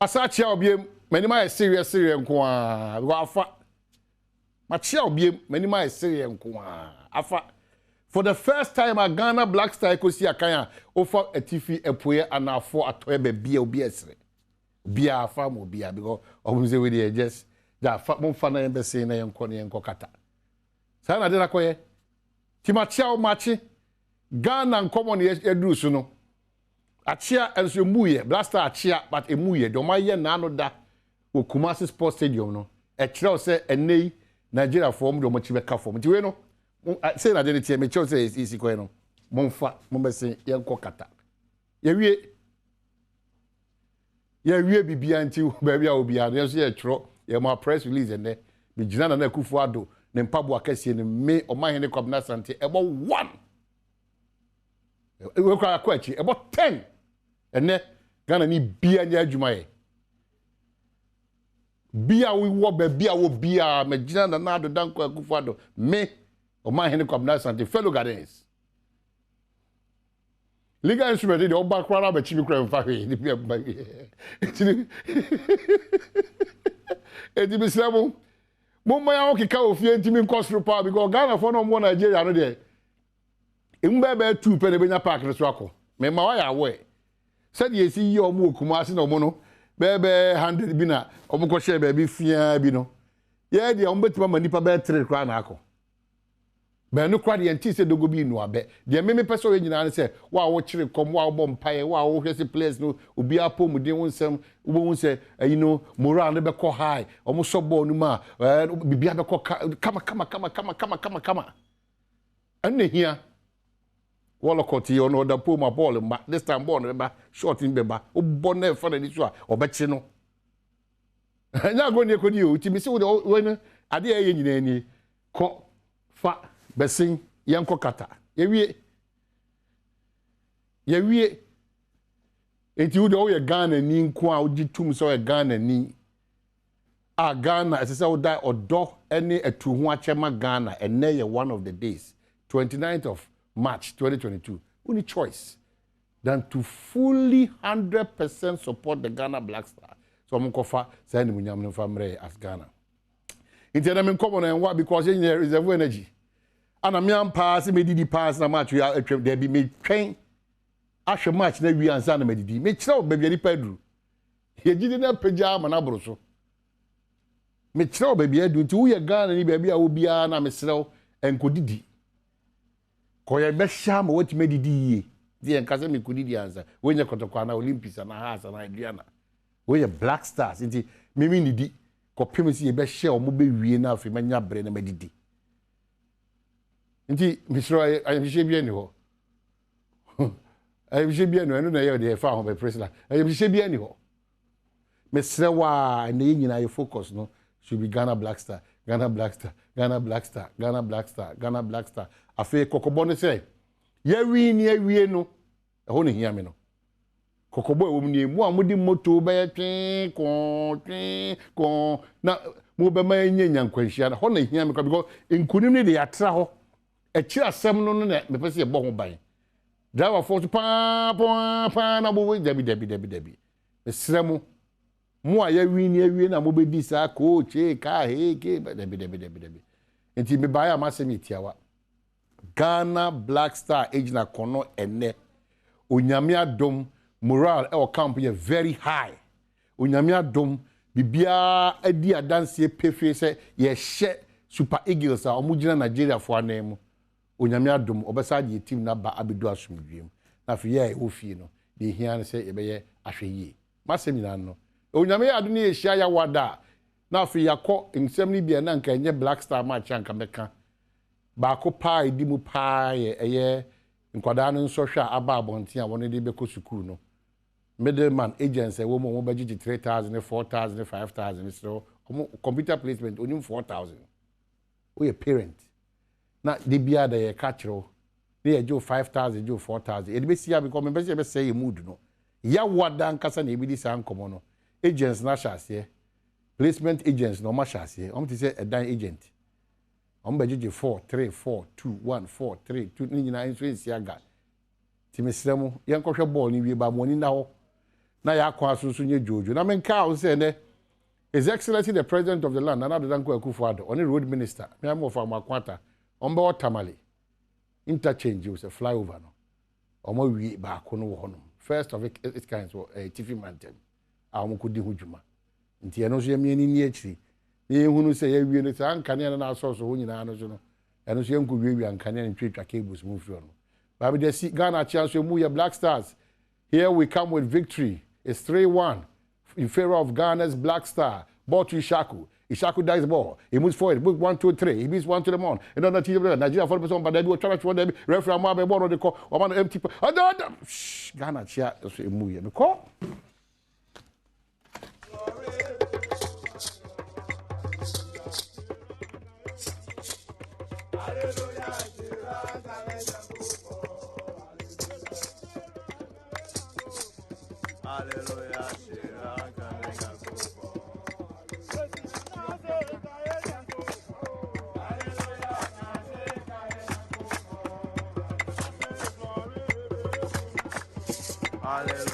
Asachi obiem menima is serious nko go afa machia obiem menima is serious nko afa for the first time a Ghana Black Star ekosi akan offer a TV epoye anafo atoye bia obi esre bia afa mo bia because omunze we dey just da fa mo fa na embese na yenko kata sa na de na koye ti machia o machi Ghana Nkommo ne eduru so no Achia enso muye blaster achia but emuye do maye na no da wo Kumasi Sports Stadium no e kire o se enei Nigeria form do mo chibe ka form ti we no say na de tie me kire o se isi ko no momfa mombese yenko kata ye wie bibia nti ba bia obi a so ye kire ye ma press release ene bi gina na Akufo Addo ne mpabo akasie ne me o mahene kwabna sante ebo 1 we kwa kwachi ebo 10 ene Ghana ni bia nya adwuma ye bia we wo ba bia wo bia magina na Addo danko Akufo Addo me o mahene kwabna sante fellow Ghanaians legal instrument de oba kwara ba chibi kra mfa he ni bia ba edi bislamo mo ma ya okika ofie ntimi nkosro pa because Ghana for no mo Nigeria no de Mbebe 2 pe ne benya park ne so akọ me ma wa ya we said ye si yi omo Kumasi na omo no bebe 100 bi na omo ko share be bi fia bi no ye de omo betima manipa be 3 kra na akọ be no kwa de nti se dogo bi nu abe de me peso we nyina ne se wa wo kire kom wa wo mpaye wa wo hwese place no obi apom de wonsem wo won se you know moral ne be ko high omo so ball no ma bibia be ko kama enne hia wala koti yo no da po ma ball ma this time ball no ba short in beba o bonne fa na ni so a obechi no nya go ni ekodi o ti mi se wo we ade ye nyina ani ko fa besin yanko kata ye wie enti wo de o ye Ghana ni nko a ogitum so ye Ghana ni a Ghana ese se wo da odo ene atu ho achema Ghana ene ye one of the days 29th of March 2022, only choice than to fully 100% support the Ghana Black Star. So I'm going to say I'm family as Ghana. In the Nkommo na what because you reserve energy. And I'm pass me did pass na match we are there be me train. Ashe match na we answer na me did. Me chira baby ni Pedro. He gidi na pejama na broso. Me chira baby edu nti wo ye Ghana ni baby a wo bia na me srew enkodidi. Koye be shama what me didi ye. Di enkase me kudidi answer. When you kotokwa na Olympics na Hasa na Adriana. We Black Stars nti mimi nidi ko pemisi ye be share o mo be wie na afi manya bre na medidi. Nti misro ayemhye bia ni ho. Ayemhye bia no eno na ye de fa ho be president. Ayemhye bia ni ho. Mesrewa na nyina ye focus no should be Ghana Black Star, Ghana Black Star, Ghana Black Star, Ghana Black Star, Ghana Black Star. Afi kokobo ne say ye wi ni awie no e ho ne hia me no. Kokobo e wo mu ni mu amudi moto be twen kon na mo be ma nyanya nkwanhia na ho na hia me because nkunim ne de yatra ho e kira asem no na me pese ye bo ho ban driver force pa na bo debi mesremo mo a ya wi na mo be di sa coach ka ke debi enti me ba ya masemi tiawa Ghana Black Star age na kono ene onyame adom morale e o camp ye very high onyame adom bibia adi adanse pefe se ye hye Super Eagles a omugina Nigeria fo anemu onyame adom obesa de team na ba abedu asomdwem na fe ye wo fie no de hia ne se ye be ye ahweye masemi na no onyame adu ne ye hia ya wada na fe yakọ nsem ni bia na nka enye Black Star match anka meka ba ko pie di mu pie eye nkwada no nso hwa aba abonten a won de be ko sukuru no middleman agents wo mo budget 3,000 4,000 5,000 so computer placement only 4,000 we a parent na de bia da ye ka kiro na ye jo 5,000 jo 4,000 e de be sia because me be say ye mood no ya wada nkasa na ebidi sa Nkommo no agents na hyase placement agents no ma hyase o mti say edan agent o budget 4 3 4 2 1 4 3 2 ni nyina nso esi ga ti mesremo ye nkɔhwɛ ball ni wie ba mo ni na ho na ya kwa asusu nye jojo na menka o say ne His Excellency the President of the land Nana Danko Akufo-Addo on the road minister me am of Amakwata on be Tamale interchange was a flyover no omo wi ba ko no wo no first of its kind so Tiffy Mountain a omo ko di hudwuma nti eno so ye me ni akiri ye hunu say ye wi no say ankane na asoso ho nyina no so no eno so ye nko wi ankane na twetwa cables mu fi no ba be dey see Ghana chance mu ye Black Stars here we come with victory. It's 3-1 in favor of Ghana's Black Star. Ball to Ishaku. Ishaku dies the ball. He moves forward. Book 1, 2, 3. He beats 1 to the mon. And then Nigeria 40%, but they do a challenge for them. Referee Amabe ball on the call. One empty. Shh. Ghana chia. That's a move. The call. Hallelujah.